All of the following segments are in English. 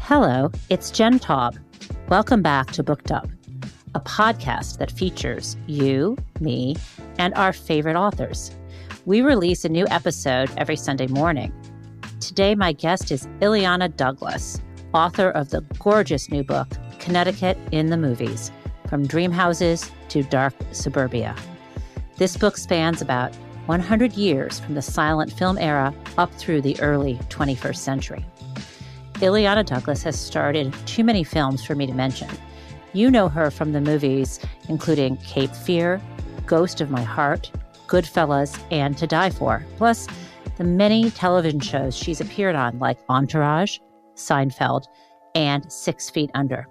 Hello, it's Jen Taub. Welcome back to Booked Up, a podcast that features you, me, and our favorite authors. We release a new episode every Sunday morning. Today, my guest is Illeana Douglas, author of the gorgeous new book, Connecticut in the Movies, From Dream Houses to Dark Suburbia. This book spans about 100 years from the silent film era up through the early 21st century. Illeana Douglas has starred in too many films for me to mention. You know her from the movies including Cape Fear, Ghost of My Heart, Goodfellas, and To Die For, plus the many television shows she's appeared on like Entourage, Seinfeld, and 6 Feet Under.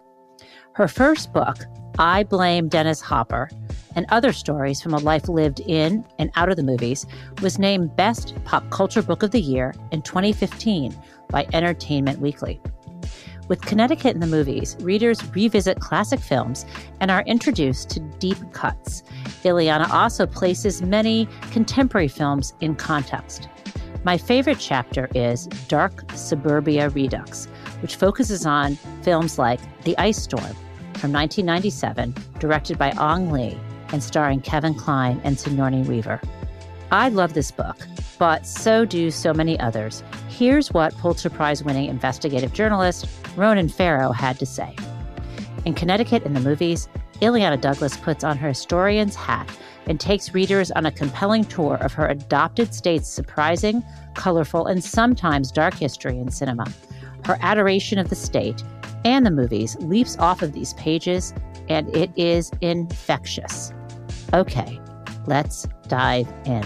Her first book, I Blame Dennis Hopper, and Other Stories from a Life Lived in and Out of the Movies, was named Best Pop Culture Book of the Year in 2015 by Entertainment Weekly. With Connecticut in the Movies, readers revisit classic films and are introduced to deep cuts. Ileana also places many contemporary films in context. My favorite chapter is Dark Suburbia Redux, which focuses on films like The Ice Storm from 1997, directed by Ang Lee and starring Kevin Kline and Sigourney Weaver. I love this book, but so do so many others. Here's what Pulitzer Prize-winning investigative journalist Ronan Farrow had to say. In Connecticut in the Movies, Illeana Douglas puts on her historian's hat and takes readers on a compelling tour of her adopted state's surprising, colorful, and sometimes dark history in cinema. Her adoration of the state and the movies leaps off of these pages, and it is infectious. Okay, let's dive in.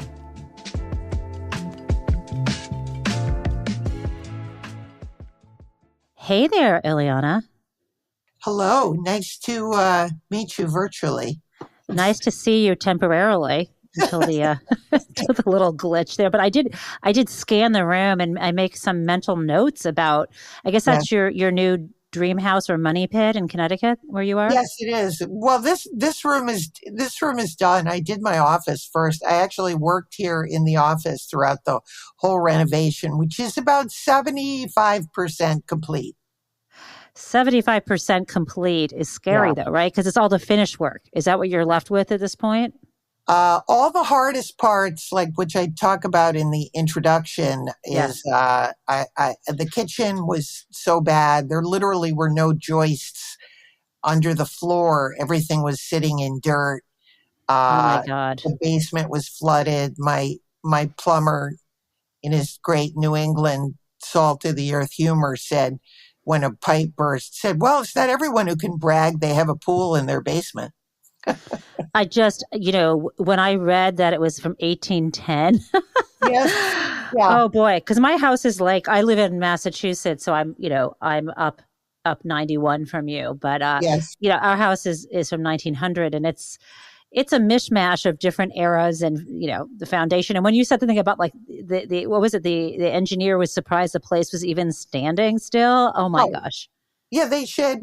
Hey there, Ileana. Hello. Nice to meet you virtually. Nice to see you temporarily until the until the little glitch there. But I did scan the room and I make some mental notes about. I guess that's your new dream house or money pit in Connecticut, where you are. Yes, it is. Well, this room is done. I did my office first. I actually worked here in the office throughout the whole renovation, which is about 75% complete. 75% complete is scary though, right? Because it's all the finished work. Is that what you're left with at this point? All the hardest parts, like which I talk about in the introduction, is the kitchen was so bad. There literally were no joists under the floor. Everything was sitting in dirt. Oh my God. The basement was flooded. My plumber, in his great New England salt of the earth humor, said, when a pipe burst, said, well, it's not everyone who can brag they have a pool in their basement. I just, when I read that it was from 1810. Yes. Yeah. Oh boy. Because my house is I live in Massachusetts, so I'm up 91 from you. But, yes. Our house is from 1900 and it's a mishmash of different eras and, the foundation. And when you said the thing about the what was it? The engineer was surprised the place was even standing still. Oh my gosh. Yeah, they said,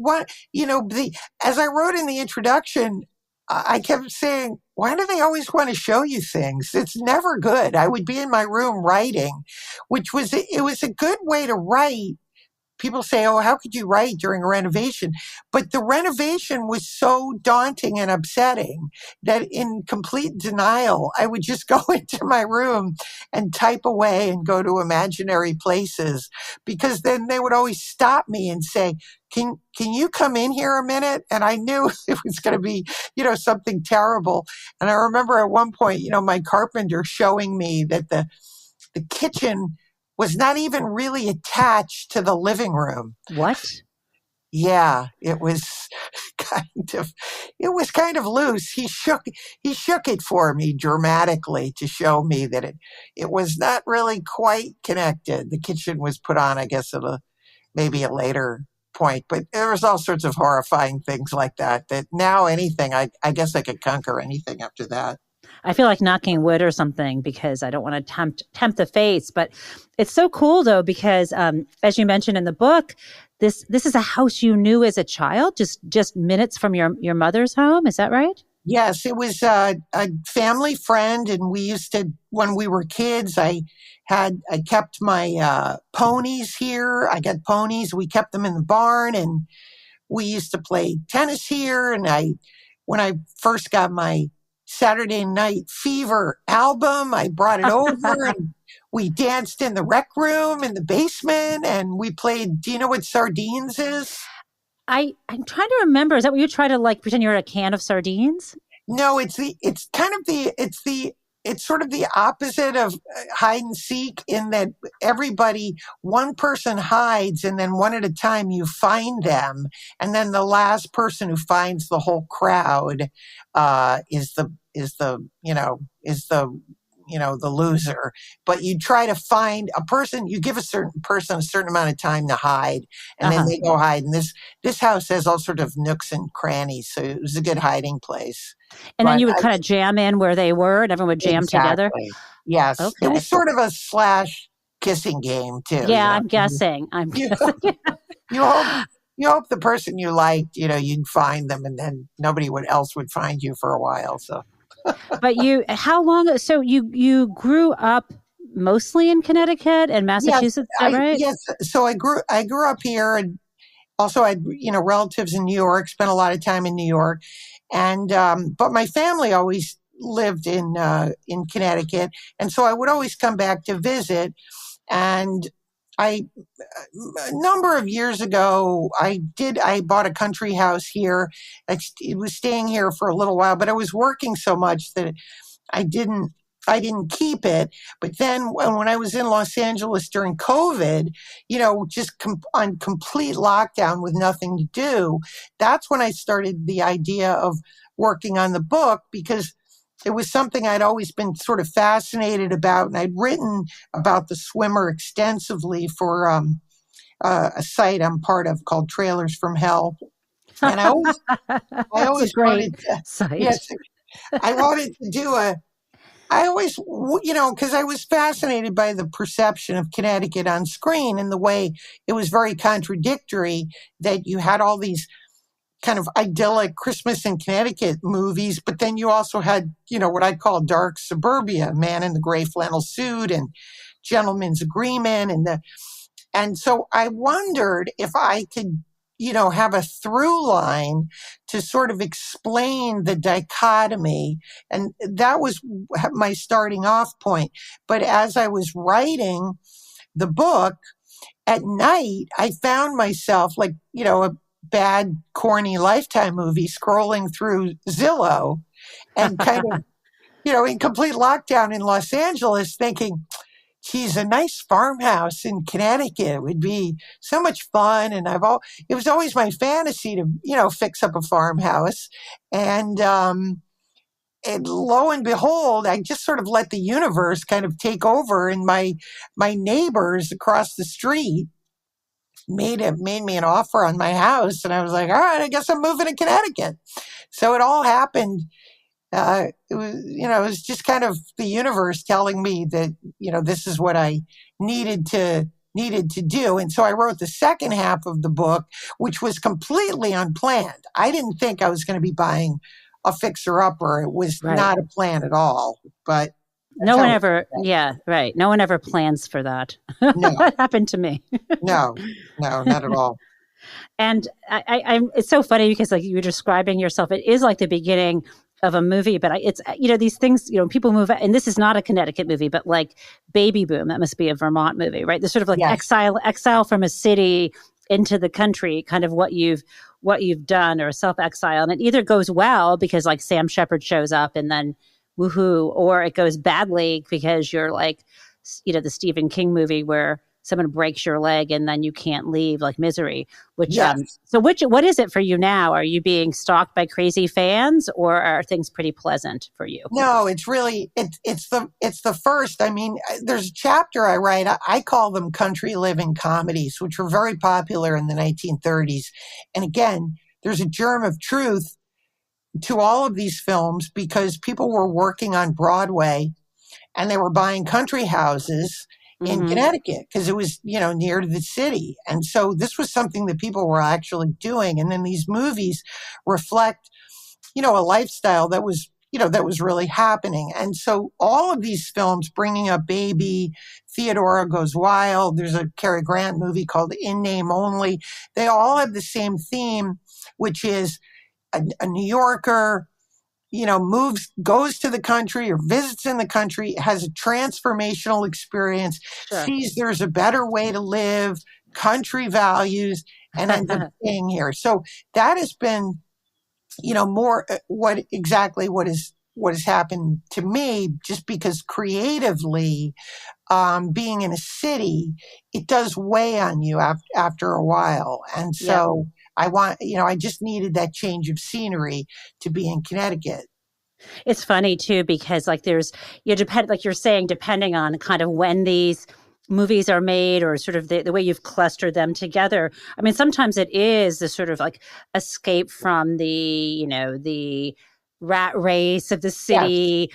as I wrote in the introduction, I kept saying, why do they always want to show you things? It's never good. I would be in my room writing, it was a good way to write. People say, oh, how could you write during a renovation? But the renovation was so daunting and upsetting that in complete denial, I would just go into my room and type away and go to imaginary places, because then they would always stop me and say, can you come in here a minute? And I knew it was going to be, something terrible. And I remember at one point, my carpenter showing me that the kitchen was not even really attached to the living room. What? Yeah, it was kind of loose. He shook it for me dramatically to show me that it was not really quite connected. The kitchen was put on, I guess, at maybe a later point, but there was all sorts of horrifying things like that now anything, I guess I could conquer anything after that. I feel like knocking wood or something because I don't want to tempt the fates. But it's so cool though, because as you mentioned in the book, this is a house you knew as a child, just minutes from your mother's home. Is that right? Yes, it was a family friend, and we used to when we were kids. I kept my ponies here. I got ponies. We kept them in the barn, and we used to play tennis here. And when I first got my Saturday Night Fever album, I brought it over, and we danced in the rec room in the basement, and we played. Do you know what sardines is? I'm trying to remember. Is that what you try to like pretend you're a can of sardines? No, it's sort of the opposite of hide and seek in that one person hides and then one at a time you find them. And then the last person who finds the whole crowd, the loser. But you try to find a person, you give a certain person a certain amount of time to hide, and then they go hide. And this house has all sorts of nooks and crannies, so it was a good hiding place. And then you would kind of jam in where they were, and everyone would jam together. Yes, okay. It was sort of a slash kissing game too. Yeah, I'm guessing. You hope the person you liked, you'd find them, and then nobody else would find you for a while. So. But how long? So you grew up mostly in Connecticut and Massachusetts, right? Yes. So I grew up here, and also I had relatives in New York. Spent a lot of time in New York, and but my family always lived in Connecticut, and so I would always come back to visit. And a number of years ago, I bought a country house here. It was staying here for a little while, but I was working so much that I didn't keep it. But then when I was in Los Angeles during COVID, just on complete lockdown with nothing to do, that's when I started the idea of working on the book, because it was something I'd always been sort of fascinated about. And I'd written about the swimmer extensively for a site I'm part of called Trailers from Hell. And I always wanted to, site. Yes, I wanted to do I always, because I was fascinated by the perception of Connecticut on screen and the way it was very contradictory that you had all these kind of idyllic Christmas in Connecticut movies, but then you also had, what I'd call dark suburbia, Man in the Gray Flannel Suit and Gentleman's Agreement. And so I wondered if I could, have a through line to sort of explain the dichotomy. And that was my starting off point. But as I was writing the book, at night, I found myself like, a bad, corny Lifetime movie scrolling through Zillow and kind of, in complete lockdown in Los Angeles thinking, geez, a nice farmhouse in Connecticut would be so much fun. And it was always my fantasy to, fix up a farmhouse. And lo and behold, I just sort of let the universe kind of take over, and my neighbors across the street made me an offer on my house, and I was like, all right, I guess I'm moving to Connecticut. So it all happened. It was just kind of the universe telling me that, this is what I needed to do. And so I wrote the second half of the book, which was completely unplanned. I didn't think I was going to be buying a fixer-upper. It was not a plan at all. But no one ever, right. No one ever plans for that. No. That happened to me. No, not at all. And it's so funny because like you were describing yourself, it is like the beginning of a movie, but it's, these things, people move out, and this is not a Connecticut movie, but like Baby Boom, that must be a Vermont movie, right? There's sort of like exile from a city into the country, kind of what you've done, or self-exile. And it either goes well because like Sam Shepard shows up and then woohoo, or it goes badly because you're like, the Stephen King movie where someone breaks your leg and then you can't leave, like Misery. So what is it for you now? Are you being stalked by crazy fans, or are things pretty pleasant for you? No, it's really it's the first. I mean, there's a chapter I write. I call them country living comedies, which were very popular in the 1930s. And again, there's a germ of truth to all of these films because people were working on Broadway and they were buying country houses in Connecticut because it was, near to the city. And so this was something that people were actually doing. And then these movies reflect, a lifestyle that was, that was really happening. And so all of these films, Bringing Up Baby, Theodora Goes Wild, there's a Cary Grant movie called In Name Only. They all have the same theme, which is a New Yorker, goes to the country or visits in the country, has a transformational experience, Sure. sees there's a better way to live, country values, and ends up staying here. So that has been, more what has happened to me, just because creatively, being in a city, it does weigh on you after a while. And so I just needed that change of scenery to be in Connecticut. It's funny too, because like like you're saying, depending on kind of when these movies are made or sort of the way you've clustered them together. I mean, sometimes it is the sort of like escape from the rat race of the city,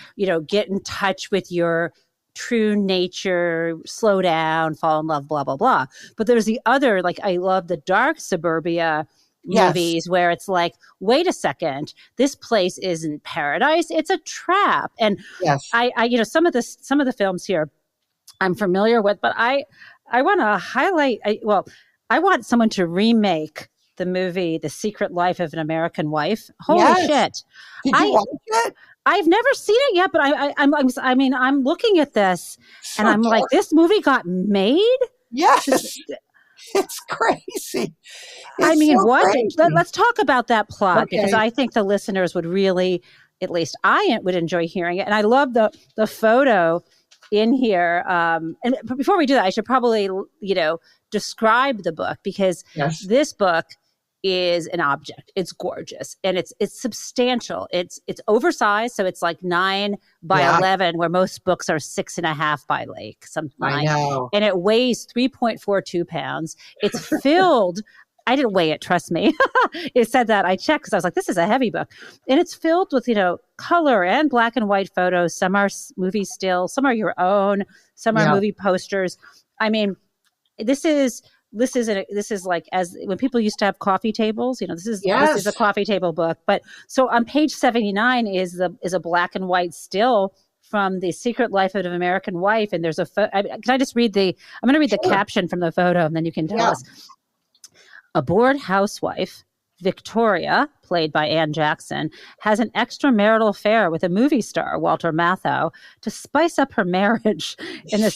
get in touch with your true nature, slow down, fall in love, blah, blah, blah. But there's the other, like, I love the Dark Suburbia movies where it's like, wait a second, this place isn't paradise, it's a trap. And I some of the films here I'm familiar with, but I want to highlight, I want someone to remake the movie The Secret Life of an American Wife. Holy shit. Did you watch it? I've never seen it yet, but I'm looking at this and I'm like, this movie got made? Yes. It's crazy. Let's talk about that plot, because I think the listeners would really, at least I would enjoy hearing it. And I love the photo in here. And before we do that, I should probably, describe the book, because this book is an object. It's gorgeous and it's substantial. It's oversized, so it's like 9 by 11, where most books are 6.5 by something like. I know. And it weighs 3.42 pounds. It's filled. I didn't weigh it, trust me. It said that. I checked because I was like, this is a heavy book. And it's filled with, color and black and white photos. Some are movie stills, some are your own, some are movie posters. I mean, this is like, as when people used to have coffee tables, this is a coffee table book. But so on page 79 is a black and white still from The Secret Life of an American Wife. And there's can I just read I'm going to read the caption from the photo, and then you can tell us. A bored housewife, Victoria, played by Ann Jackson, has an extramarital affair with a movie star, Walter Matthau, to spice up her marriage in the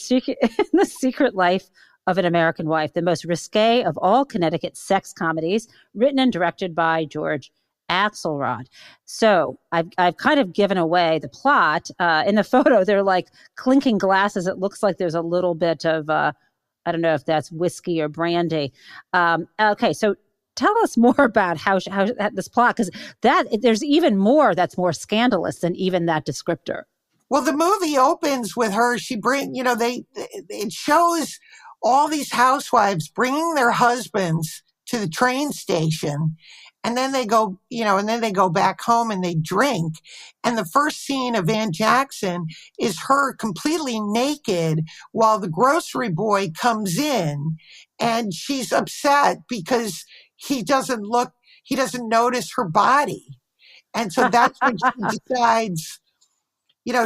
Secret Life of an American Wife, the most risque of all Connecticut sex comedies, written and directed by George Axelrod. So I've kind of given away the plot. In the photo, they're like clinking glasses. It looks like there's a little bit of I don't know if that's whiskey or brandy. Okay, so tell us more about how this plot, because there's even more that's more scandalous than even that descriptor. Well, the movie opens with her. It shows all these housewives bringing their husbands to the train station. And then they go, back home and they drink. And the first scene of Ann Jackson is her completely naked while the grocery boy comes in, and she's upset because he doesn't notice her body. And so that's when she decides,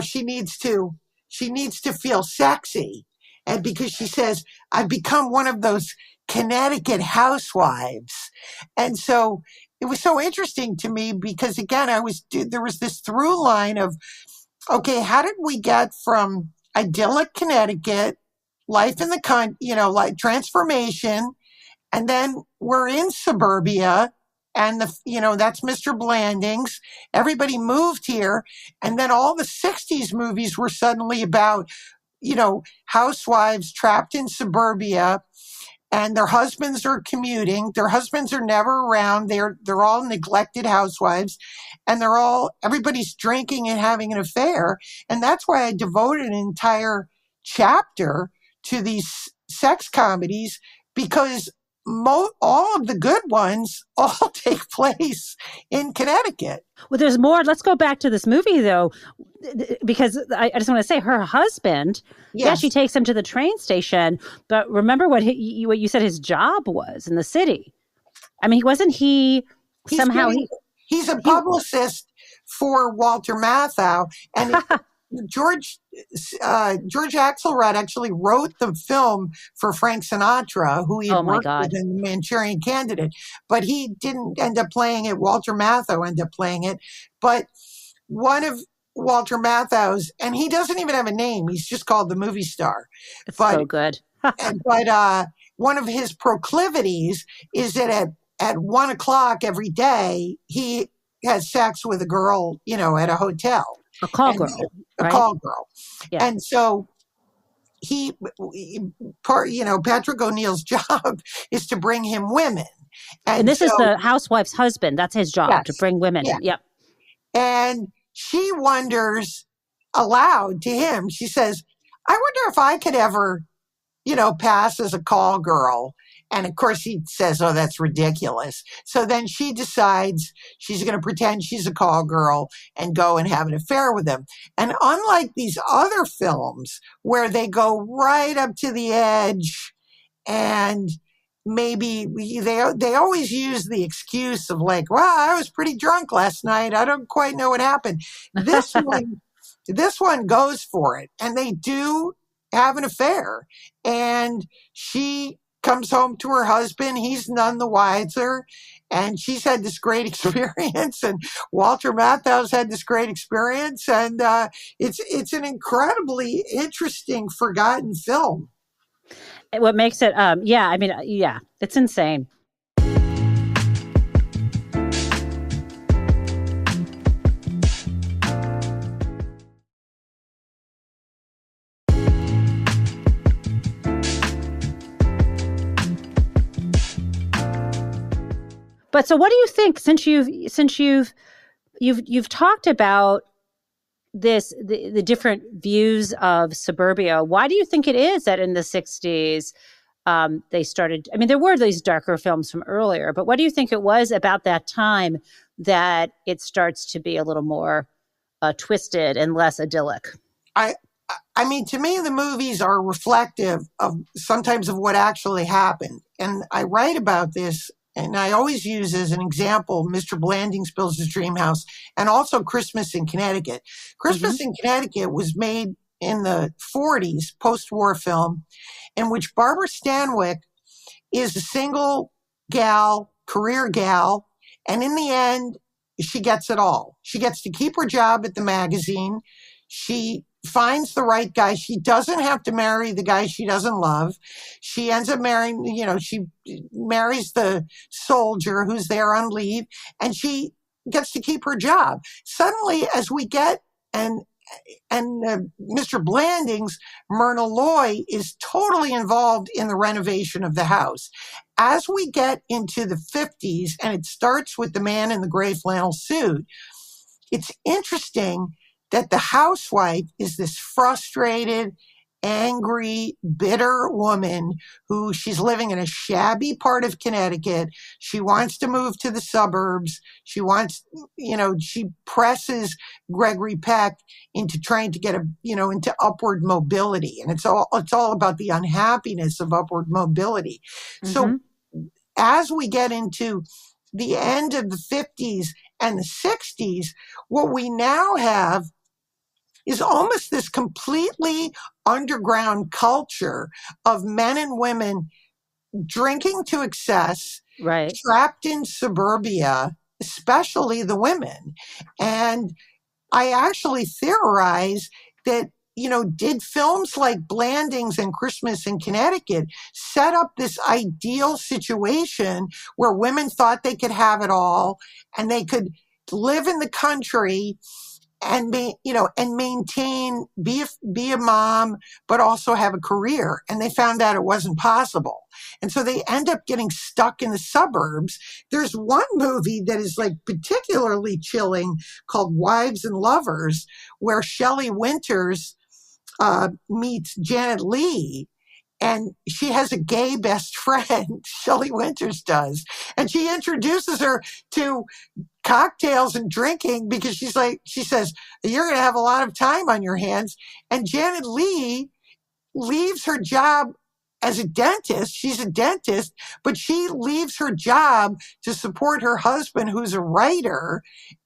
she needs to feel sexy. And because she says, I've become one of those Connecticut housewives. And so it was so interesting to me because, again, there was this through line of, okay, how did we get from idyllic Connecticut, life in the like transformation, and then we're in suburbia, and that's Mr. Blandings. Everybody moved here, and then all the 60s movies were suddenly about, housewives trapped in suburbia. And their husbands are commuting. Their husbands are never around. They're all neglected housewives, and everybody's drinking and having an affair. And that's why I devoted an entire chapter to these sex comedies, because all of the good ones all take place in Connecticut. Well, there's more. Let's go back to this movie, though, because I just want to say her husband, she takes him to the train station. But remember what you said his job was in the city. I mean, he's a publicist. for Walter Matthau. And George Axelrod actually wrote the film for Frank Sinatra, who he had Oh my worked with God. in The Manchurian Candidate, but he didn't end up playing it. Walter Matthau ended up playing it. But one of Walter Matthau's, and he doesn't even have a name, he's just called the movie star. It's But so good. one of his proclivities is that at 1:00 every day, he has sex with a girl, at a hotel. A call And girl, a right? call girl. Yeah. And so Patrick O'Neill's job is to bring him women. And this is the housewife's husband. That's his job, Yes. to bring women Yeah. in. Yep. And she wonders aloud to him, she says, I wonder if I could ever, pass as a call girl. And of course he says, oh, that's ridiculous. So then she decides she's going to pretend she's a call girl and go and have an affair with him. And unlike these other films where they go right up to the edge and maybe they always use the excuse of like, well, I was pretty drunk last night. I don't quite know what happened. This one goes for it. And they do have an affair. And she comes home to her husband. He's none the wiser. And she's had this great experience. And Walter Matthau's had this great experience. And it's an incredibly interesting, forgotten film. What makes it, it's insane. But so what do you think, since you've talked about this, the different views of suburbia, why do you think it is that in the 60s they started, there were these darker films from earlier, but what do you think it was about that time that it starts to be a little more twisted and less idyllic? To me, the movies are reflective of sometimes of what actually happened. And I write about this, and I always use as an example Mr. Blandings Builds His Dream House and also Christmas in Connecticut. Christmas in Connecticut was made in the 40s, post-war film, in which Barbara Stanwyck is a single gal, career gal, and in the end, she gets it all. She gets to keep her job at the magazine. She finds the right guy. She doesn't have to marry the guy she doesn't love. She ends up marrying, she marries the soldier who's there on leave, and she gets to keep her job. Suddenly, as we get, and Mr. Blandings, Myrna Loy is totally involved in the renovation of the house. As we get into the 50s, and it starts with the man in the gray flannel suit, it's interesting that the housewife is this frustrated, angry, bitter woman who she's living in a shabby part of Connecticut. She wants to move to the suburbs. She wants, she presses Gregory Peck into trying to get into upward mobility. And it's all about the unhappiness of upward mobility. Mm-hmm. So as we get into the end of the 50s and the 60s, what we now have is almost this completely underground culture of men and women drinking to excess, right, trapped in suburbia, especially the women. And I actually theorize that, did films like Blandings and Christmas in Connecticut set up this ideal situation where women thought they could have it all and they could live in the country and maintain, be a mom, but also have a career. And they found out it wasn't possible. And so they end up getting stuck in the suburbs. There's one movie that is like particularly chilling called Wives and Lovers, where Shelley Winters meets Janet Leigh. And she has a gay best friend, Shelley Winters does. And she introduces her to cocktails and drinking because she says, you're going to have a lot of time on your hands. And Janet Leigh leaves her job as a dentist. She's a dentist, but she leaves her job to support her husband, who's a writer.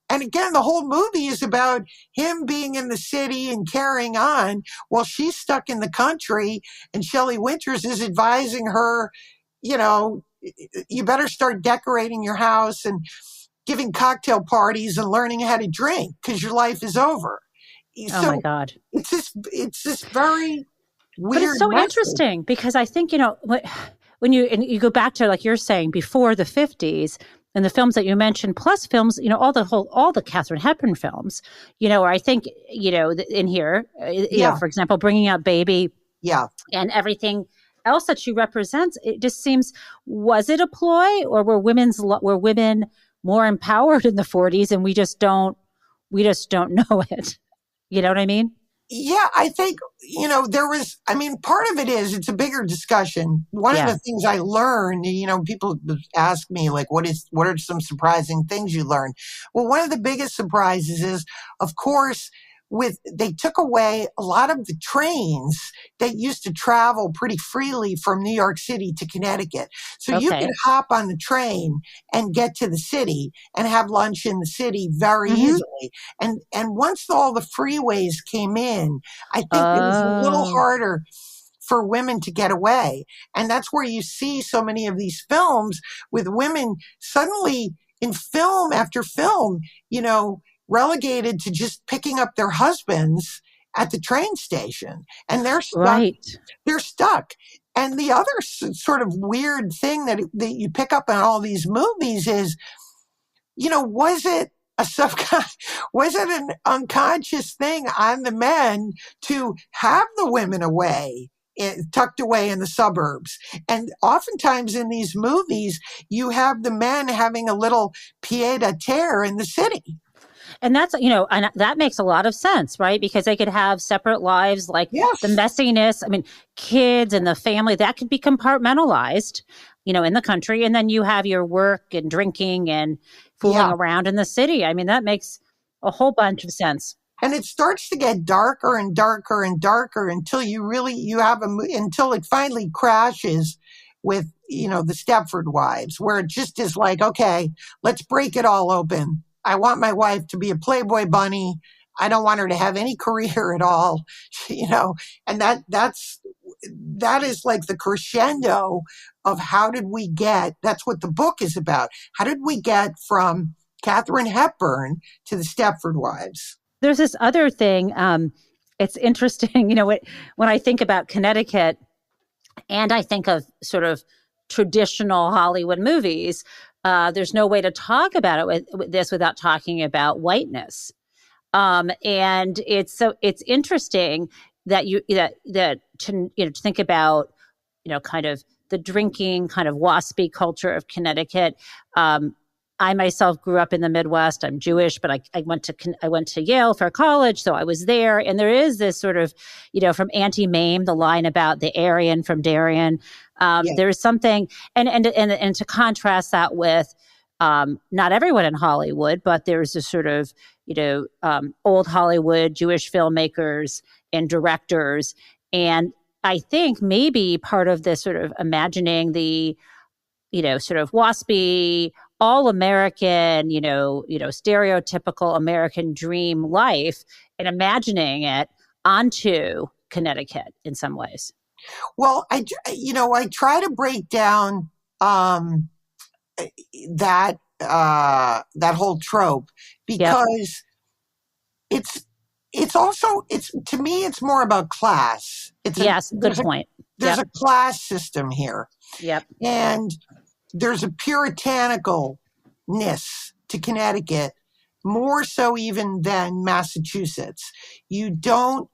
And again, the whole movie is about him being in the city and carrying on while she's stuck in the country. And Shelley Winters is advising her, you know, you better start decorating your house and giving cocktail parties and learning how to drink because your life is over. Oh So my God. it's this very weird But it's so message. interesting because I think, when you go back to, like you're saying, before the 50s and the films that you mentioned, plus films, all the Katharine Hepburn films, or I think, in here, for example, Bringing Out Baby, and everything else that she represents, it just seems, was it a ploy, or were women more empowered in the 40s and we just don't know it? You know what I mean? Yeah, I think, part of it is it's a bigger discussion. One of the things I learned, people ask me, like, what are some surprising things you learned? Well, one of the biggest surprises is, of course, they took away a lot of the trains that used to travel pretty freely from New York City to Connecticut. So you could hop on the train and get to the city and have lunch in the city very easily. And once all the freeways came in, I think it was a little harder for women to get away. And that's where you see so many of these films with women suddenly in film after film, relegated to just picking up their husbands at the train station, and they're stuck. Right. They're stuck. And the other sort of weird thing that you pick up in all these movies is, was it an unconscious thing on the men to have the women tucked away in the suburbs? And oftentimes in these movies, you have the men having a little pied-à-terre in the city. And that's, and that makes a lot of sense, right? Because they could have separate lives, like the messiness. I mean, kids and the family, that could be compartmentalized, in the country. And then you have your work and drinking and fooling around in the city. I mean, that makes a whole bunch of sense. And it starts to get darker and darker and darker until until it finally crashes with, the Stepford Wives, where it just is like, okay, let's break it all open. I want my wife to be a Playboy bunny. I don't want her to have any career at all, and that is like the crescendo of how did we get, that's what the book is about. How did we get from Katharine Hepburn to the Stepford Wives? There's this other thing. It's interesting, when I think about Connecticut and I think of sort of traditional Hollywood movies, there's no way to talk about it with this without talking about Whiteness. And it's interesting that to think about, kind of the drinking, kind of waspy culture of Connecticut. I myself grew up in the Midwest. I'm Jewish, but I went to Yale for college, so I was there. And there is this sort of, from Auntie Mame, the line about the Aryan from Darien. There is something, and to contrast that with not everyone in Hollywood, but there's this sort of, old Hollywood Jewish filmmakers and directors. And I think maybe part of this sort of imagining the, sort of waspy, all American, stereotypical American dream life and imagining it onto Connecticut in some ways. Well, I try to break down that whole trope because it's also to me it's more about class. Good point. There's a class system here. Yep. And there's a puritanicalness to Connecticut, more so even than Massachusetts. You don't,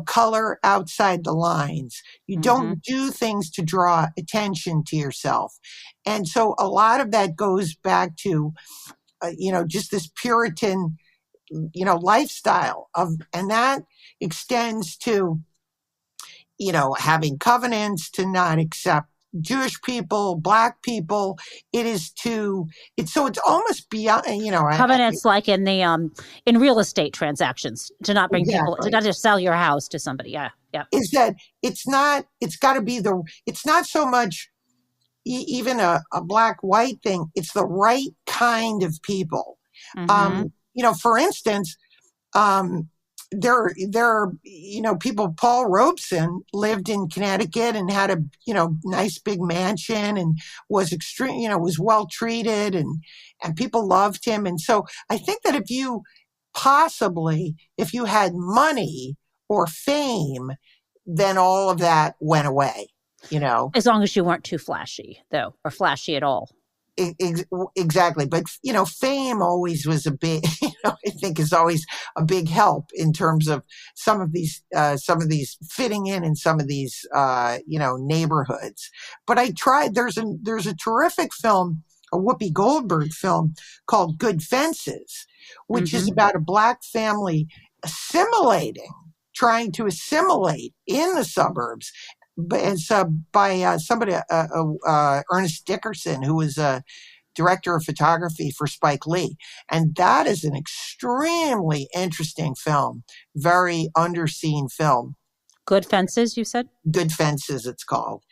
color outside the lines. You don't do things to draw attention to yourself. And so a lot of that goes back to, just this Puritan, lifestyle and that extends to, having covenants to not accept Jewish people, Black people. It's almost beyond, covenants like in the in real estate transactions to not bring people, to not just sell your house to somebody. Yeah. Is that it's not so much even a black white thing. It's the right kind of people. Mm-hmm. For instance, um, people, Paul Robeson lived in Connecticut and had a, nice big mansion and was extreme, was well treated and people loved him. And so I think that if you had money or fame, then all of that went away, As long as you weren't too flashy, though, or flashy at all. Exactly. But, fame always was a big, I think is always a big help in terms of some of these fitting in some of these, neighborhoods. But I tried, there's a terrific film, a Whoopi Goldberg film called Good Fences, which is about a Black family trying to assimilate in the suburbs. But it's by somebody, Ernest Dickerson, who was a director of photography for Spike Lee. And that is an extremely interesting film, very underseen film. Good Fences, you said? Good Fences, it's called.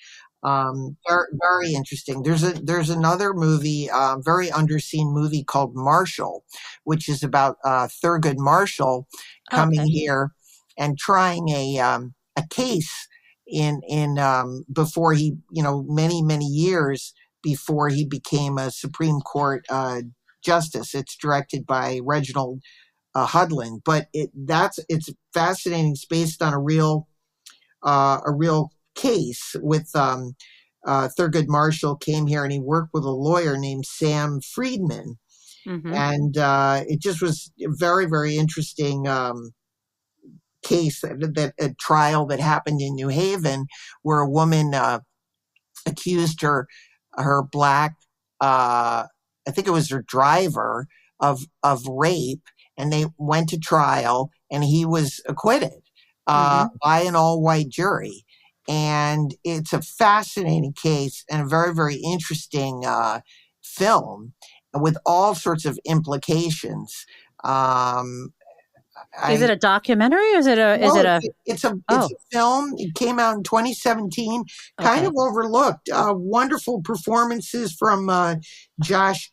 Very, very interesting. There's another movie, very underseen movie called Marshall, which is about Thurgood Marshall coming here and trying a case in before he, many years before he became a Supreme Court justice. It's directed by Reginald Hudlin, but it's fascinating. It's based on a real case with Thurgood Marshall came here and he worked with a lawyer named Sam Friedman. And it just was a very, very interesting case, that a trial that happened in New Haven where a woman accused her Black, I think it was her driver, of rape, and they went to trial and he was acquitted by an all-white jury. And it's a fascinating case and a very, very interesting film with all sorts of implications. Is it a documentary or it's a film. It came out in 2017, kind of overlooked. Wonderful performances from Josh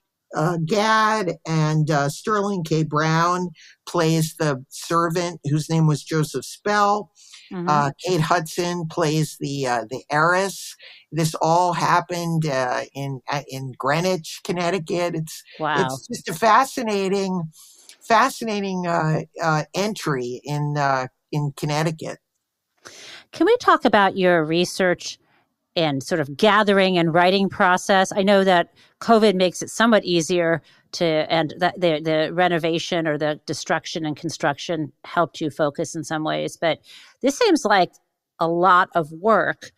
Gad, and Sterling K. Brown plays the servant whose name was Joseph Spell. Kate Hudson plays the heiress. This all happened in Greenwich, Connecticut. It's just a fascinating entry in Connecticut. Can we talk about your research and sort of gathering and writing process? I know that COVID makes it somewhat easier and that the renovation or the destruction and construction helped you focus in some ways, but this seems like a lot of work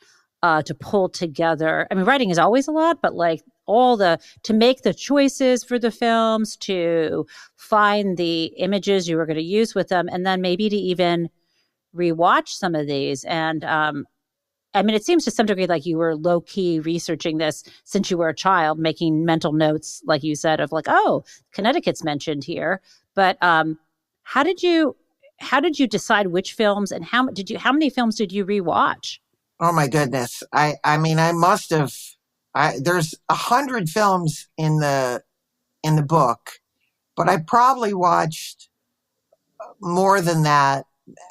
to pull together. I mean, writing is always a lot, but like to make the choices for the films, to find the images you were going to use with them, and then maybe to even rewatch some of these. And I mean, it seems to some degree like you were low key researching this since you were a child, making mental notes, like you said, of like, oh, Connecticut's mentioned here. But how did you decide which films, and how many films did you rewatch? Oh my goodness. I mean, I must have, there's 100 films in the book, but I probably watched more than that.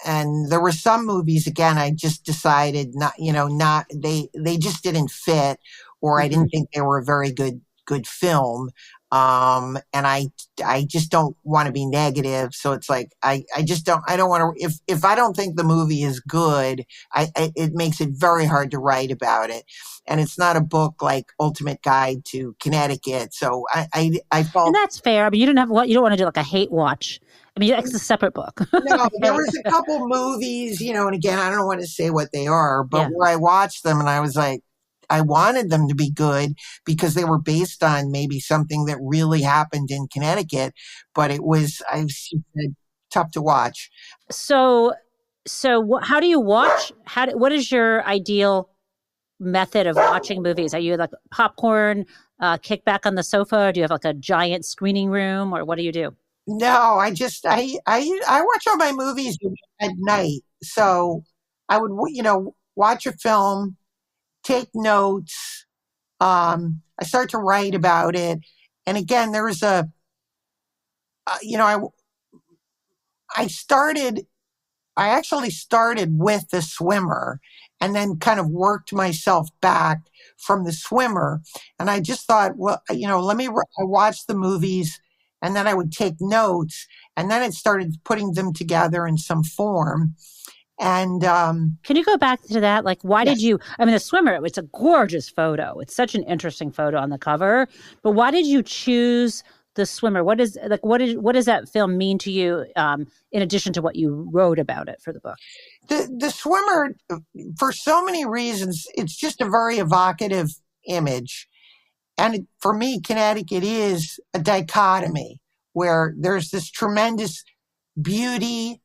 And there were some movies, again, I just decided they just didn't fit, or I didn't think they were a very good film. And I just don't want to be negative. So it's like, I don't want to, if I don't think the movie is good, it makes it very hard to write about it. And it's not a book like Ultimate Guide to Connecticut. So I felt. And that's fair. I mean, you don't want to do like a hate watch. I mean, it's a separate book. No, there was a couple movies, and again, I don't want to say what they are, but where I watched them and I was like, I wanted them to be good because they were based on maybe something that really happened in Connecticut, but it was, tough to watch. So how do you watch? What is your ideal method of watching movies? Are you like popcorn, kick back on the sofa? Or do you have like a giant screening room, or what do you do? No, I watch all my movies at night. So I would, watch a film, take notes. I start to write about it. And again, there's a you know, I started, I actually started with the swimmer and then kind of worked myself back from the swimmer. And I just thought, well, I watched the movies and then I would take notes and then it started putting them together in some form. And Can you go back to that? Like, why did yes, you? I mean, the swimmer. It's a gorgeous photo. It's such an interesting photo on the cover. But why did you choose the swimmer? What does that film mean to you? In addition to what you wrote about it for the book. the swimmer, for so many reasons, it's just a very evocative image. And for me, Connecticut is a dichotomy where there's this tremendous beauty,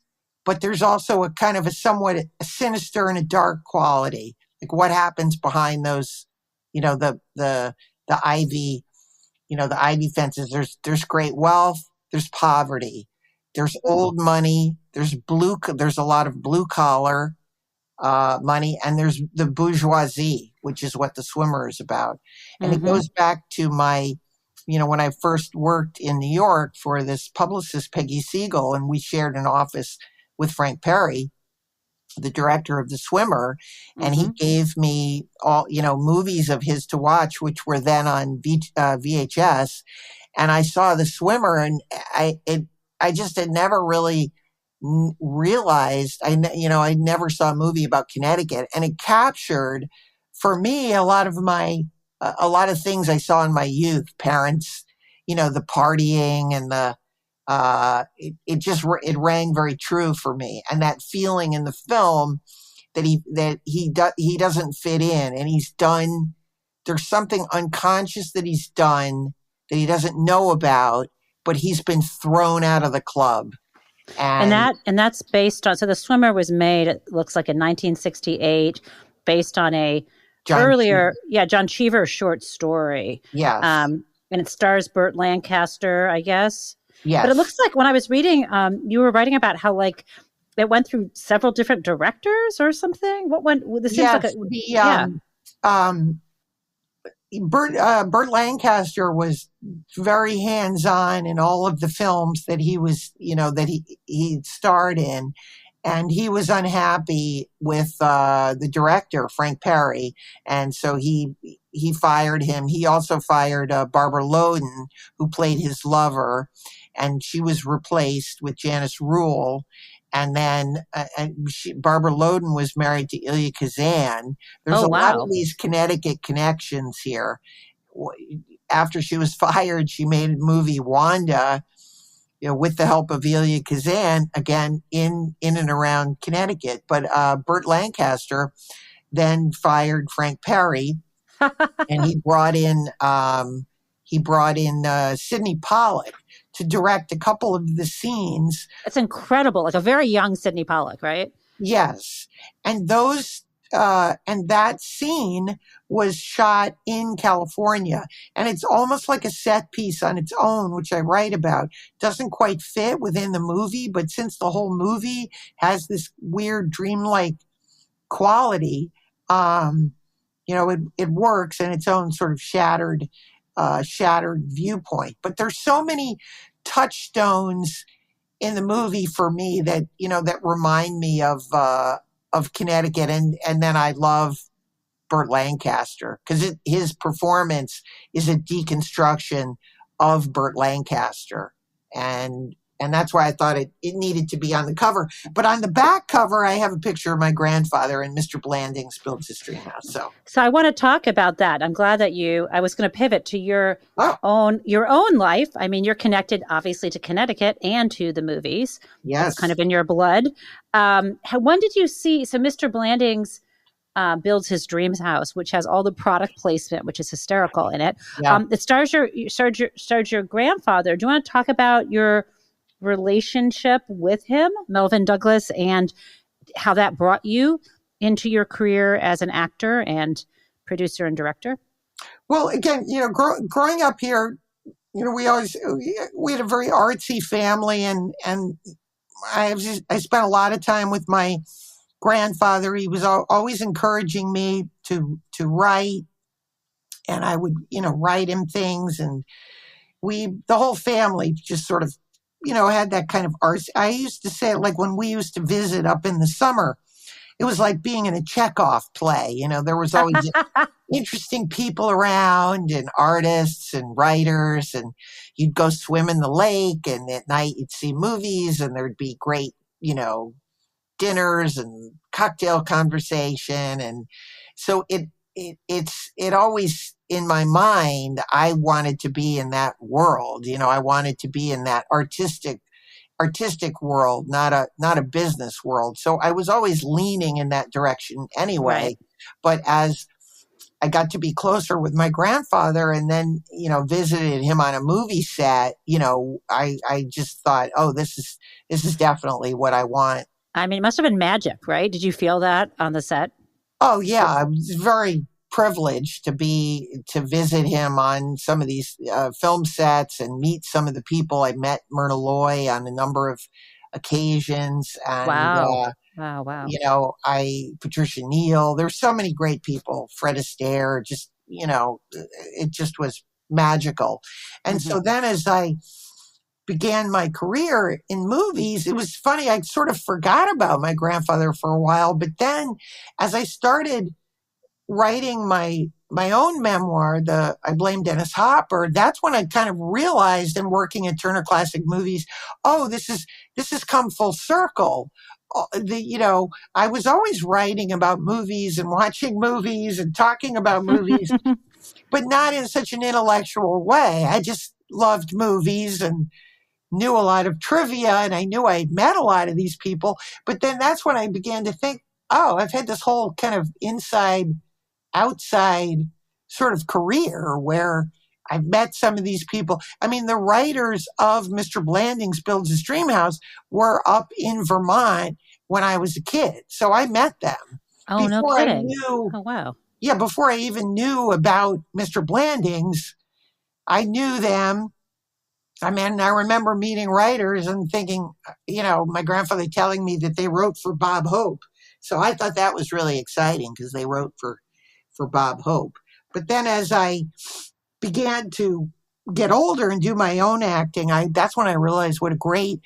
but there's also a kind of a somewhat sinister and a dark quality. Like what happens behind those, the ivy, the ivy fences. There's great wealth, there's poverty, there's old money, there's a lot of blue collar money, and there's the bourgeoisie, which is what the swimmer is about. And it goes back to my, when I first worked in New York for this publicist, Peggy Siegel, and we shared an office with Frank Perry, the director of The Swimmer, and he gave me all, movies of his to watch, which were then on VHS. And I saw The Swimmer, and I just had never really realized, I never saw a movie about Connecticut, and it captured for me a lot of things I saw in my youth. Parents, the partying and the it rang very true for me, and that feeling in the film that he doesn't fit in, and there's something unconscious that he's done that he doesn't know about, but he's been thrown out of the club. And that's based on, so The Swimmer was made, it looks like in 1968, based on a John Cheever short story. Yes. And it stars Burt Lancaster, I guess. Yes. But it looks like when I was reading, you were writing about how like it went through several different directors or something. This seems Burt Lancaster was very hands-on in all of the films that he was, that he starred in. And he was unhappy with the director, Frank Perry. And so he fired him. He also fired Barbara Loden, who played his lover. And she was replaced with Janice Rule. And then Barbara Loden was married to Elia Kazan. There's lot of these Connecticut connections here. After she was fired, she made a movie, Wanda, with the help of Elia Kazan, again, in and around Connecticut. But Burt Lancaster then fired Frank Perry, and he brought in Sidney Pollack to direct a couple of the scenes. It's incredible, like a very young Sidney Pollack, right? Yes, and that scene was shot in California, and it's almost like a set piece on its own, which I write about. Doesn't quite fit within the movie, but since the whole movie has this weird dreamlike quality, it works in its own sort of shattered viewpoint. But there's so many touchstones in the movie for me that that remind me of Connecticut, and then I love Burt Lancaster because his performance is a deconstruction of Burt Lancaster, and that's why I thought it needed to be on the cover. But on the back cover, I have a picture of my grandfather and Mr. Blandings built his dream house. So I want to talk about that. I'm glad that I was going to pivot to your own life. I mean, you're connected obviously to Connecticut and to the movies. Yes. It's kind of in your blood. When did you see, so Mr. Blandings builds his dreams house, which has all the product placement, which is hysterical in it. Yeah. It stars your grandfather. Do you want to talk about your relationship with him, Melvin Douglas, and how that brought you into your career as an actor and producer and director? Well, again, growing up here, we had a very artsy family, and I spent a lot of time with my grandfather. He was always encouraging me to write, and I would, write him things, and the whole family just sort of had that kind of art. I used to say, like when we used to visit up in the summer, it was like being in a Chekhov play. There was always interesting people around and artists and writers, and you'd go swim in the lake, and at night you'd see movies, and there'd be great, dinners and cocktail conversation. And so it always in my mind, I wanted to be in that world. I wanted to be in that artistic world, not a business world. So I was always leaning in that direction anyway. Right. But as I got to be closer with my grandfather and then, visited him on a movie set, I just thought, oh, this is definitely what I want. I mean, it must have been magic, right? Did you feel that on the set? Oh yeah, I was very privileged to visit him on some of these film sets and meet some of the people. I met Myrna Loy on a number of occasions, and Wow. Wow. Patricia Neal. There's so many great people. Fred Astaire. Just it just was magical. And so then, as I began my career in movies, it was funny. I sort of forgot about my grandfather for a while, but then, as I started writing my own memoir, I Blame Dennis Hopper, that's when I kind of realized in working at Turner Classic Movies, oh, this has come full circle. I was always writing about movies and watching movies and talking about movies, but not in such an intellectual way. I just loved movies and knew a lot of trivia, and I knew I had met a lot of these people. But then that's when I began to think, oh, I've had this whole kind of outside sort of career where I've met some of these people. I mean, the writers of Mr. Blanding's Builds His Dream House were up in Vermont when I was a kid. So I met them. Oh, no kidding. Oh, wow. Yeah, before I even knew about Mr. Blanding's, I knew them. I mean, I remember meeting writers and thinking, my grandfather telling me that they wrote for Bob Hope. So I thought that was really exciting because they wrote for Bob Hope. But then as I began to get older and do my own acting, that's when I realized what a great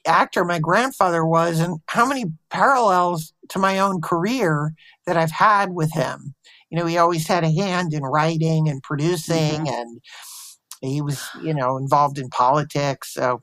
actor my grandfather was and how many parallels to my own career that I've had with him. He always had a hand in writing and producing, and he was, involved in politics. So.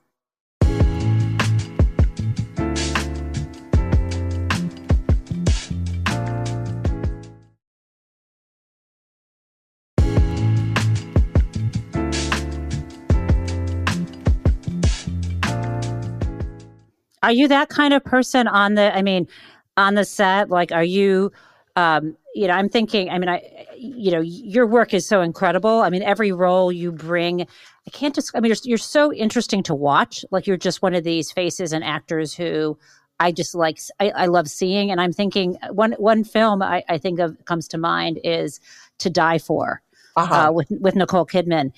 Are you that kind of person on the set? Like, are you, I'm thinking, your work is so incredible. I mean, every role you bring, I can't just, you're so interesting to watch. Like, you're just one of these faces and actors who I just like, I love seeing. And I'm thinking one film I think of comes to mind is To Die For, with Nicole Kidman.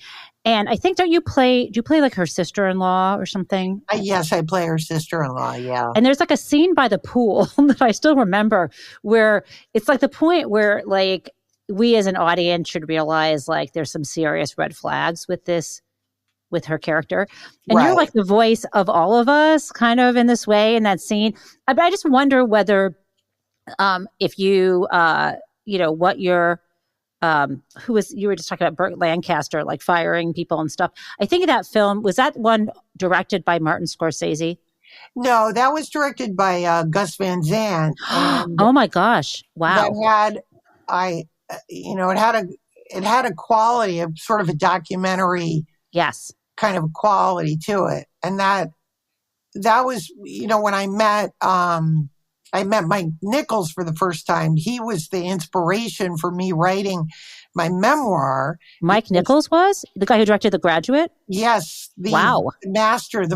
And I think, do you play like her sister-in-law or something? Yes, I play her sister-in-law, yeah. And there's like a scene by the pool that I still remember where it's like the point where like we as an audience should realize like there's some serious red flags with her character. And you're like the voice of all of us kind of in this way in that scene. I just wonder whether if you, what your you were just talking about Burt Lancaster, like firing people and stuff. I think that film, was that one directed by Martin Scorsese? No, that was directed by Gus Van Sant. Oh my gosh. Wow. It had a quality of sort of a documentary. Yes. Kind of quality to it. And that was, when I met Mike Nichols for the first time. He was the inspiration for me writing my memoir. Mike Nichols was the guy who directed The Graduate? Yes. The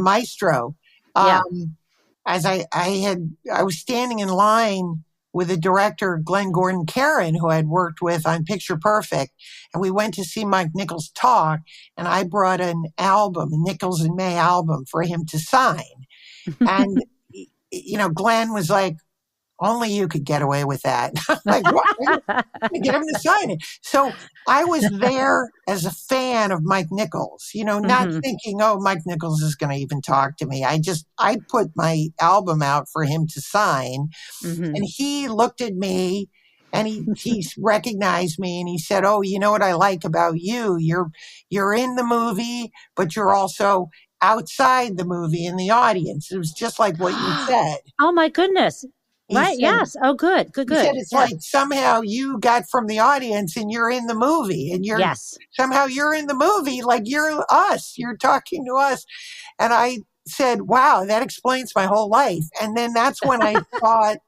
maestro. Yeah. As I was standing in line with the director, Glenn Gordon Caron, who I'd worked with on Picture Perfect. And we went to see Mike Nichols talk. And I brought an album, a Nichols and May album for him to sign. And Glenn was like, only you could get away with that. Like, what? Get him to sign it. So I was there as a fan of Mike Nichols, not thinking, oh, Mike Nichols is going to even talk to me. I put my album out for him to sign, and he looked at me and he recognized me and he said, oh, you know what I like about you? You're in the movie, but you're also outside the movie in the audience. It was just like what you said. Oh my goodness. Right. Said, yes. Oh, good. He said it's like somehow you got from the audience and you're in the movie, and somehow you're in the movie, like you're us. You're talking to us. And I said, wow, that explains my whole life. And then that's when I thought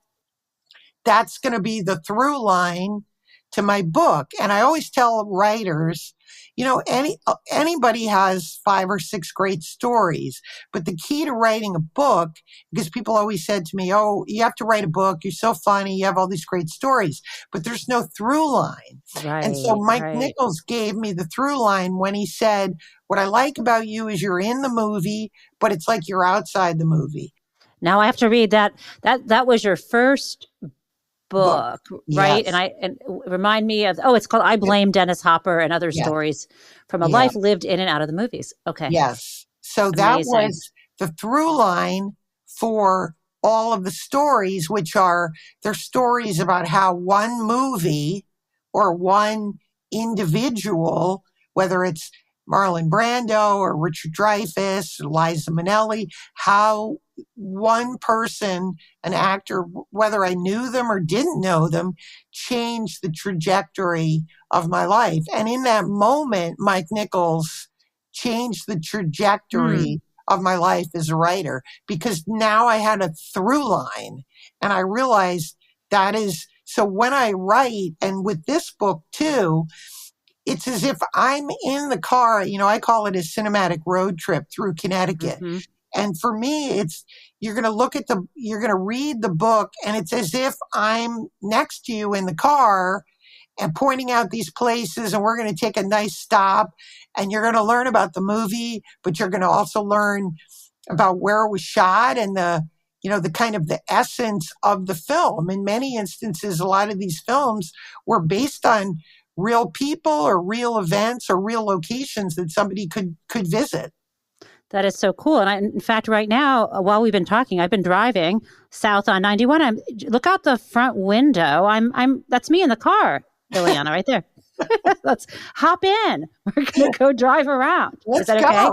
that's going to be the through line to my book. And I always tell writers, anybody has 5 or 6 great stories, but the key to writing a book, because people always said to me, oh, you have to write a book. You're so funny. You have all these great stories, but there's no through line. Right, and so Mike Nichols gave me the through line when he said, what I like about you is you're in the movie, but it's like you're outside the movie. Now I have to read that. That was your first book, right? Yes. And remind me of, it's called I Blame Dennis Hopper and Other Stories from a Life Lived in and Out of the Movies. Okay. Yes. So that was the through line for all of the stories, which they're stories about how one movie or one individual, whether it's Marlon Brando or Richard Dreyfuss or Liza Minnelli, how one person, an actor, whether I knew them or didn't know them, changed the trajectory of my life. And in that moment, Mike Nichols changed the trajectory of my life as a writer, because now I had a through line. And I realized that is, so when I write, and with this book too, it's as if I'm in the car, I call it a cinematic road trip through Connecticut. And for me, you're going to read the book, and it's as if I'm next to you in the car and pointing out these places, and we're going to take a nice stop, and you're going to learn about the movie, but you're going to also learn about where it was shot and the kind of the essence of the film. In many instances, a lot of these films were based on real people or real events or real locations that somebody could visit. That is so cool. And in fact, right now, while we've been talking, I've been driving south on 91. Look out the front window. That's me in the car, Ileana, right there. Let's hop in. We're going to go drive around. Let's go. Okay?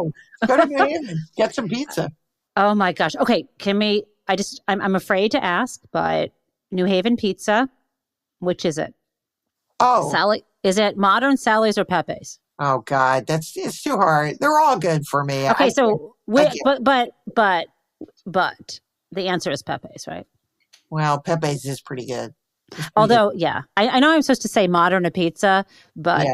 Go to New Haven. Get some pizza. Oh my gosh. Okay. Can we, I'm afraid to ask, but New Haven pizza, which is it? Oh. Sally, is it modern Sally's or Pepe's? Oh God, it's too hard. They're all good for me. Okay, but the answer is Pepe's, right? Well, Pepe's is pretty good. Although, yeah, I know I'm supposed to say modern a pizza, but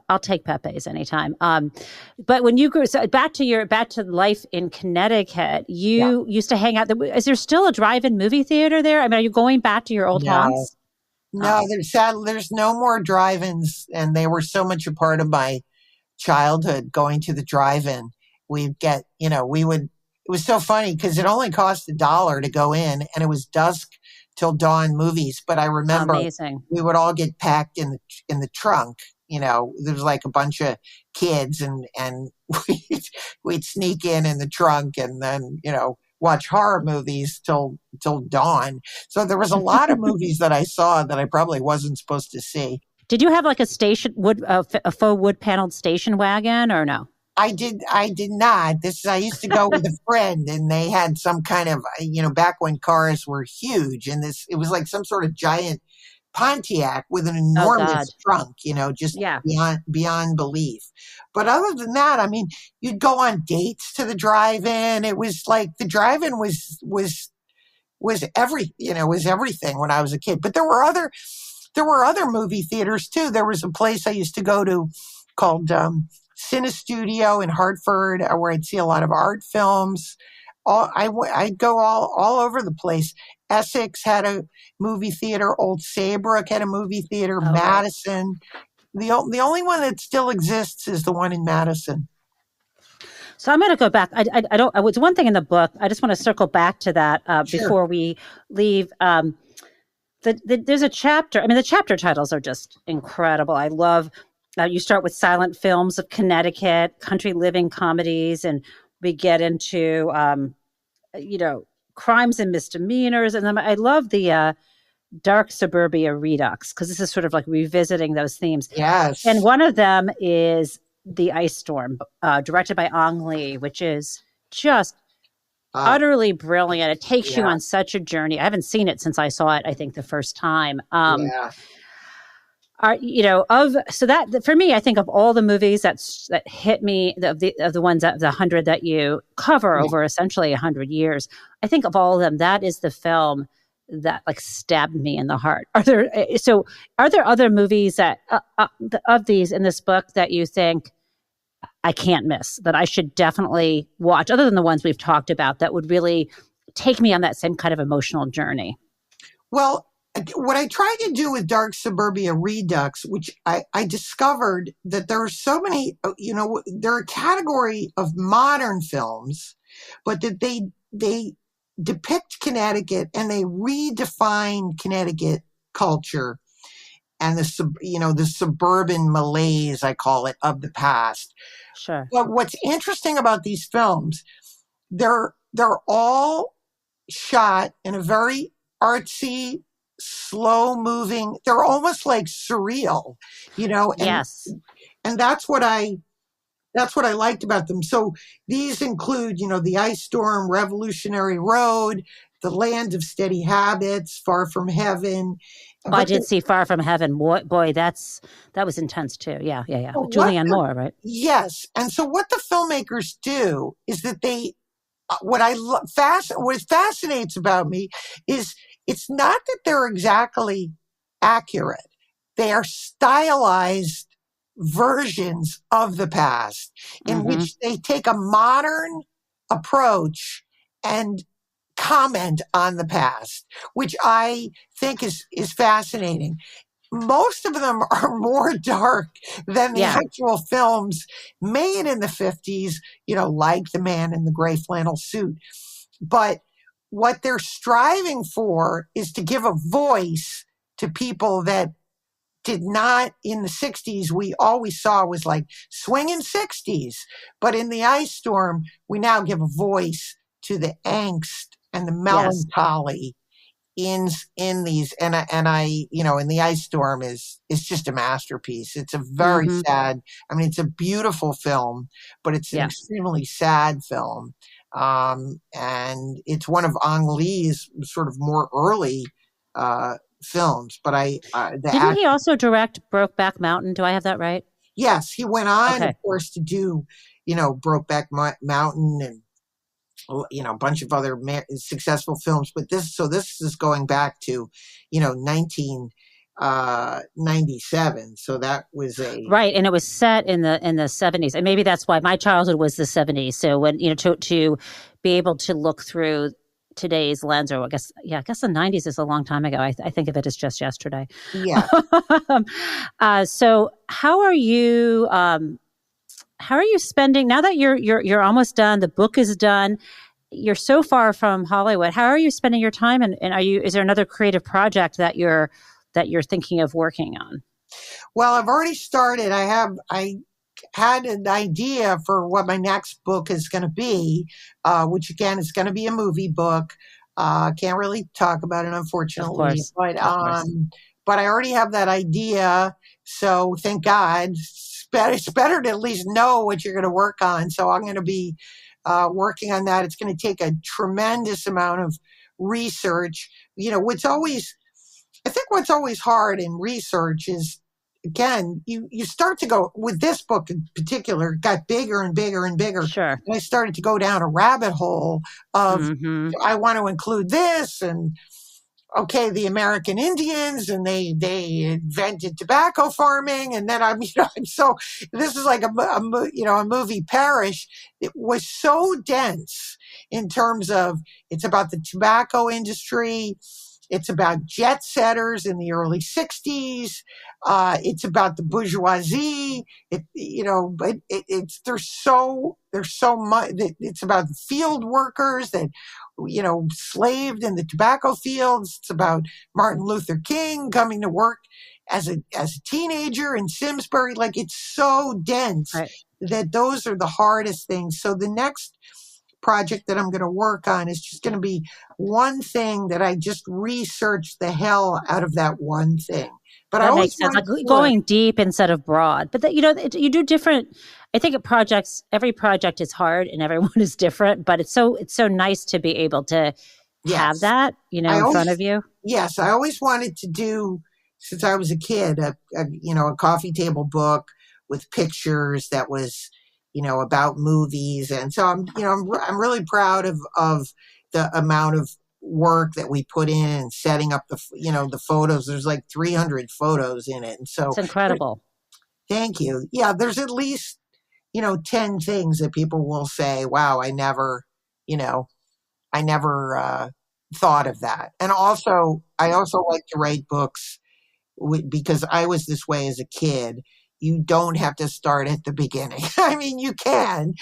I'll take Pepe's anytime. But when you grew, so back to life in Connecticut, you used to hang out. Is there still a drive-in movie theater there? I mean, are you going back to your old haunts? No, there's no more drive-ins, and they were so much a part of my childhood. Going to the drive-in, it was so funny because it only cost $1 to go in, and it was dusk till dawn movies. But I remember we would all get packed in the trunk. There was like a bunch of kids, and we'd sneak in the trunk, and then watch horror movies till dawn. So there was a lot of movies that I saw that I probably wasn't supposed to see. Did you have like a faux wood paneled station wagon, or no? I did not. I used to go with a friend, and they had some kind of, back when cars were huge, and it was like some sort of giant Pontiac with an enormous trunk, just beyond belief. But other than that, I mean, you'd go on dates to the drive-in. It was like the drive-in was everything when I was a kid. But there were other movie theaters too. There was a place I used to go to called Cine Studio in Hartford, where I'd see a lot of art films. I'd go all over the place. Essex had a movie theater. Old Saybrook had a movie theater. Oh, Madison. The only one that still exists is the one in Madison. So I'm going to go back. I don't. It's one thing in the book. I just want to circle back to that before we leave. there's a chapter. I mean, the chapter titles are just incredible. I love. You start with silent films of Connecticut, country living comedies, and we get into crimes and misdemeanors. And then I love the Dark Suburbia Redux, because this is sort of like revisiting those themes. And Yes. one of them is The Ice Storm, directed by Ang Lee, which is just utterly brilliant. It takes you on such a journey. I haven't seen it since I saw it, I think, the first time. Yeah. That for me, I think of all the movies that hit me, of the ones that the 100 that you cover over essentially 100 years, I think of all of them, that is the film that like stabbed me in the heart. Are there other movies that of these in this book that you think I can't miss, that I should definitely watch, other than the ones we've talked about, that would really take me on that same kind of emotional journey? Well, what I tried to do with Dark Suburbia Redux, which I discovered that there are so many, they're a category of modern films, but that they depict Connecticut and they redefine Connecticut culture and the suburban malaise, I call it, of the past. Sure. But what's interesting about these films, they're all shot in a very artsy, slow moving, they're almost like surreal, and, yes. And that's what I liked about them. So these include, The Ice Storm, Revolutionary Road, The Land of Steady Habits, Far From Heaven. I did see Far From Heaven. Boy, that was intense too. Yeah. Julianne Moore, right? Yes. And so what the filmmakers do is that they, what fascinates about me is it's not that they're exactly accurate. They are stylized versions of the past in which they take a modern approach and comment on the past, which I think is fascinating. Most of them are more dark than the actual films made in the 50s, like The Man in the Gray Flannel Suit. But what they're striving for is to give a voice to people that did not, in the 60s, we always saw was like swinging 60s. But in The Ice Storm, we now give a voice to the angst and the melancholy in these. And I, in The Ice Storm is just a masterpiece. It's a very sad, it's a beautiful film, but it's an extremely sad film. And it's one of Ang Lee's sort of more early films. But didn't he also direct Brokeback Mountain? Do I have that right? Yes, he went on, of course, to do, Brokeback Mountain and a bunch of other successful films. But this is going back to 1997. So that was right, and it was set in the 70s, and maybe that's why my childhood was the 70s. So when to be able to look through today's lens, or I guess the 90s is a long time ago. I think of it as just yesterday. Yeah. So how are you spending, now that you're almost done, the book is done, you're so far from Hollywood, how are you spending your time, and is there another creative project that you're thinking of working on? Well, I've already started. I had an idea for what my next book is going to be, which again is going to be a movie book. Can't really talk about it, unfortunately. Of course. But I already have that idea. So thank God. It's better to at least know what you're going to work on. So I'm going to be working on that. It's going to take a tremendous amount of research. What's always hard in research is, again, you start to go, with this book in particular, it got bigger and bigger and bigger. Sure. And I started to go down a rabbit hole of, I want to include this, and the American Indians, and they invented tobacco farming, and then so this is like a movie parish. It was so dense in terms of, it's about the tobacco industry, It's about jet setters in the early 60s. It's about the bourgeoisie. There's so much. It's about the field workers that, slaved in the tobacco fields. It's about Martin Luther King coming to work as a teenager in Simsbury. Like, it's so dense Right. that those are the hardest things. So the next project that I'm going to work on is just going to be one thing that I just researched the hell out of that one thing. But I That always makes sense. wanted Like to do going it. deep instead of broad. But you do different. I think every project is hard and everyone is different. But it's so nice to be able to have Yes. that, in front of you. Yes, I always wanted to do, since I was a kid, a coffee table book with pictures that was, about movies. And so I'm really proud of the amount of work that we put in and setting up the photos. There's like 300 photos in it. And It's so incredible. thank you. Yeah, there's at least, 10 things that people will say, wow, you know, I never thought of that. And I also like to write books because I was this way as a kid. You don't have to start at the beginning. I mean, you can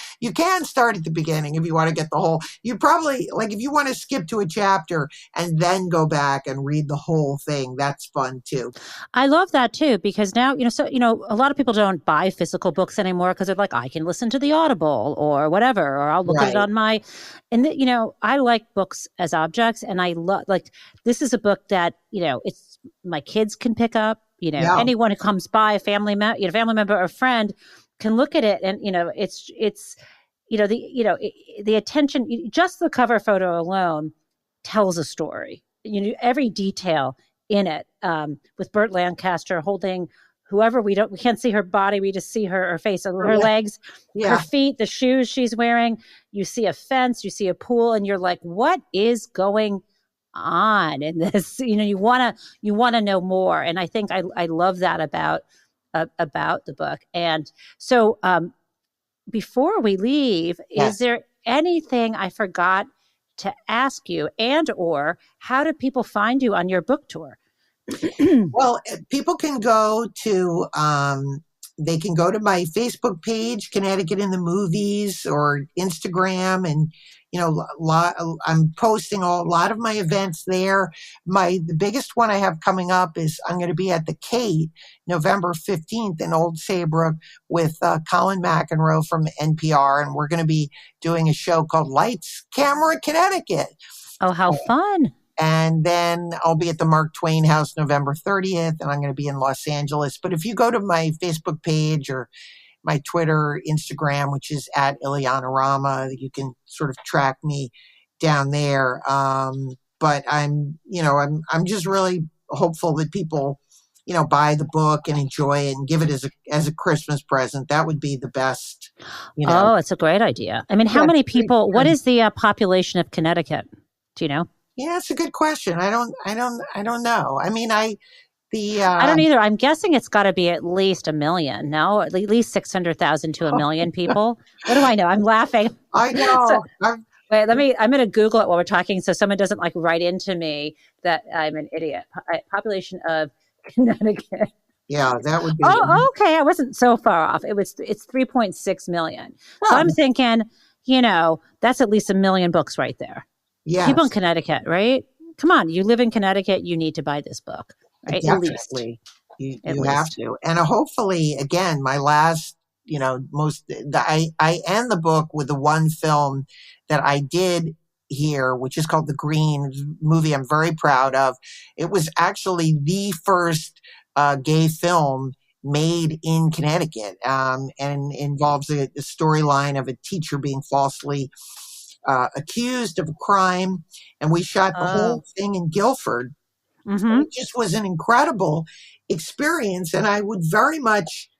start at the beginning if you want to get the whole, you probably, like, if you want to skip to a chapter and then go back and read the whole thing, that's fun too. I love that too, because now, a lot of people don't buy physical books anymore because they're like, I can listen to the Audible or whatever, or I'll look at it Right. on I like books as objects, and I love, like, this is a book that, it's my kids can pick up, Yeah. anyone who comes by, family member or friend can look at it, and, it's, the attention, just the cover photo alone tells a story, every detail in it, with Burt Lancaster holding whoever, we can't see her body, we just see her face, her legs, her feet, the shoes she's wearing. You see a fence, you see a pool, and you're like, what is going on in this? You want to know more. And I think I love that about the book. And so before we leave, Yes. is there anything I forgot to ask you, and or how do people find you on your book tour? Well, people can go to they can go to my Facebook page, Connecticut in the Movies, or Instagram, and I'm posting a lot of my events there. The biggest one I have coming up is I'm going to be at the Kate November 15th in Old Saybrook with Colin McEnroe from NPR, and we're going to be doing a show called Lights, Camera, Connecticut. Oh, how fun. And then I'll be at the Mark Twain House November 30th, and I'm going to be in Los Angeles. But if you go to my Facebook page or my Twitter, Instagram, which is at Illeana Rama, you can sort of track me down there. But I'm just really hopeful that people, buy the book and enjoy it and give it as a Christmas present. That would be the best. Oh, it's a great idea. I mean, how many people? What is the population of Connecticut? Do you know? Yeah, it's a good question. I don't know. I mean, I don't either. I'm guessing it's got to be at least 1 million. No, at least 600,000 to 1 million people. What do I know? I'm laughing. I know. Wait, I'm going to Google it while we're talking, so someone doesn't write into me that I'm an idiot. Population of Connecticut. Yeah, that would be. Oh, okay. I wasn't so far off. It's 3.6 million. So I'm thinking, that's at least 1 million books right there. Yeah. People in Connecticut, right? Come on, you live in Connecticut, you need to buy this book, right? Definitely. You have to. And hopefully, again, my last, I end the book with the one film that I did here, which is called The Green, movie I'm very proud of. It was actually the first gay film made in Connecticut, and involves a storyline of a teacher being falsely accused of a crime, and we shot the whole thing in Guilford. Mm-hmm. It just was an incredible experience, and I would very much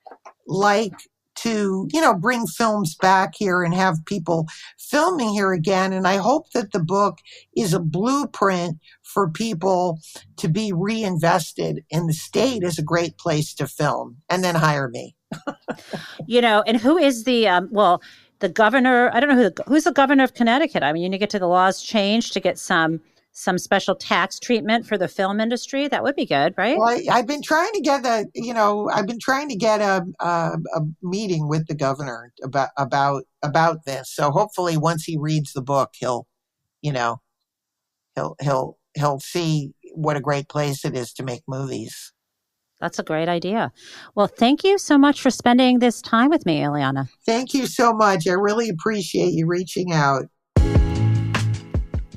like to, bring films back here and have people filming here again. And I hope that the book is a blueprint for people to be reinvested in the state as a great place to film, and then hire me. And who is the governor? I don't know who's the governor of Connecticut. I mean, you need to get to the laws changed to get some some special tax treatment for the film industry. That would be good, right? Well, I've been trying to get a meeting with the governor about this. So hopefully, once he reads the book, you know, he'll see what a great place it is to make movies. That's a great idea. Well, thank you so much for spending this time with me, Ileana. Thank you so much. I really appreciate you reaching out.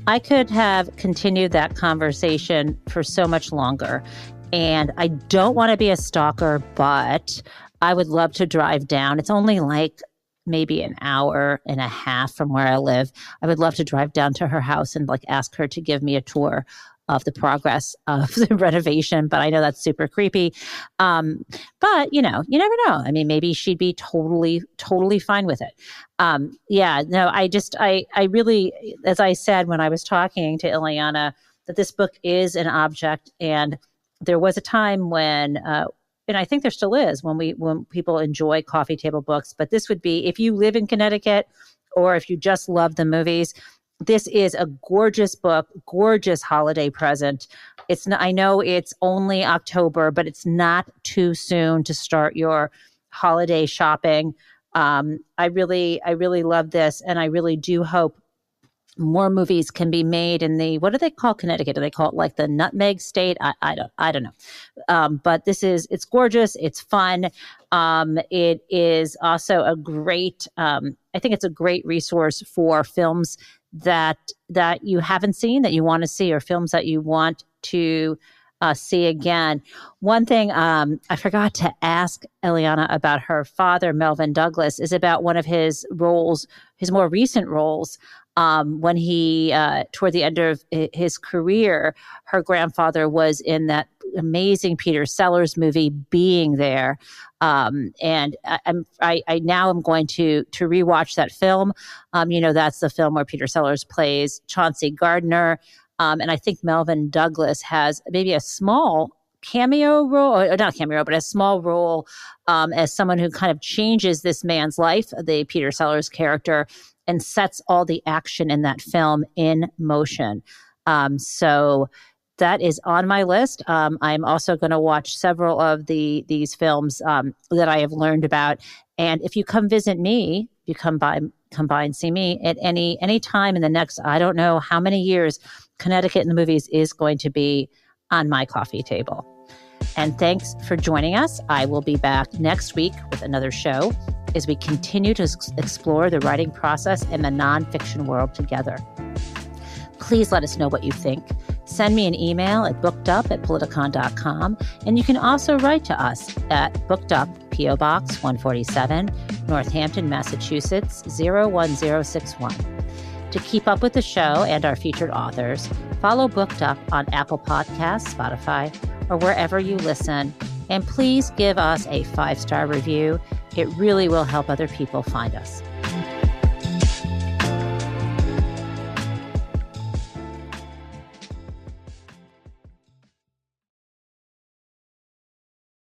I could have continued that conversation for so much longer. And I don't want to be a stalker, but I would love to drive down. It's only like maybe an hour and a half from where I live. I would love to drive down to her house and ask her to give me a tour of the progress of the renovation, but I know that's super creepy. But you never know. I mean, maybe she'd be totally fine with it. I really, as I said when I was talking to Ileana, that this book is an object, and there was a time when, and I think there still is, when people enjoy coffee table books. But this would be, if you live in Connecticut or if you just love the movies, this is a gorgeous book, gorgeous holiday present. I know it's only October, but it's not too soon to start your holiday shopping. I really love this, and I really do hope more movies can be made in what do they call Connecticut? Do they call it the Nutmeg State? I don't know. But it's gorgeous. It's fun. It is also a great, I think it's a great resource for films that you haven't seen, that you want to see, or films that you want to see again. One thing I forgot to ask Ileana about her father, Melvin Douglas, is about one of his roles, his more recent roles. When he, toward the end of his career, her grandfather was in that amazing Peter Sellers movie, Being There. And I now am going to rewatch that film. That's the film where Peter Sellers plays Chauncey Gardner. And I think Melvin Douglas has maybe a small cameo role, or not cameo, but a small role as someone who kind of changes this man's life, the Peter Sellers character, and sets all the action in that film in motion. So that is on my list. I'm also going to watch several of these films that I have learned about. And if you come visit me, you come by and see me at any time in the next, I don't know how many years, Connecticut in the Movies is going to be on my coffee table. And thanks for joining us. I will be back next week with another show as we continue to explore the writing process in the nonfiction world together. Please let us know what you think. Send me an email at bookedup@politicon.com. And you can also write to us at Bookedup, P.O. Box 147, Northampton, Massachusetts, 01061. To keep up with the show and our featured authors, follow Booked Up on Apple Podcasts, Spotify, or wherever you listen. And please give us a 5-star review. It really will help other people find us.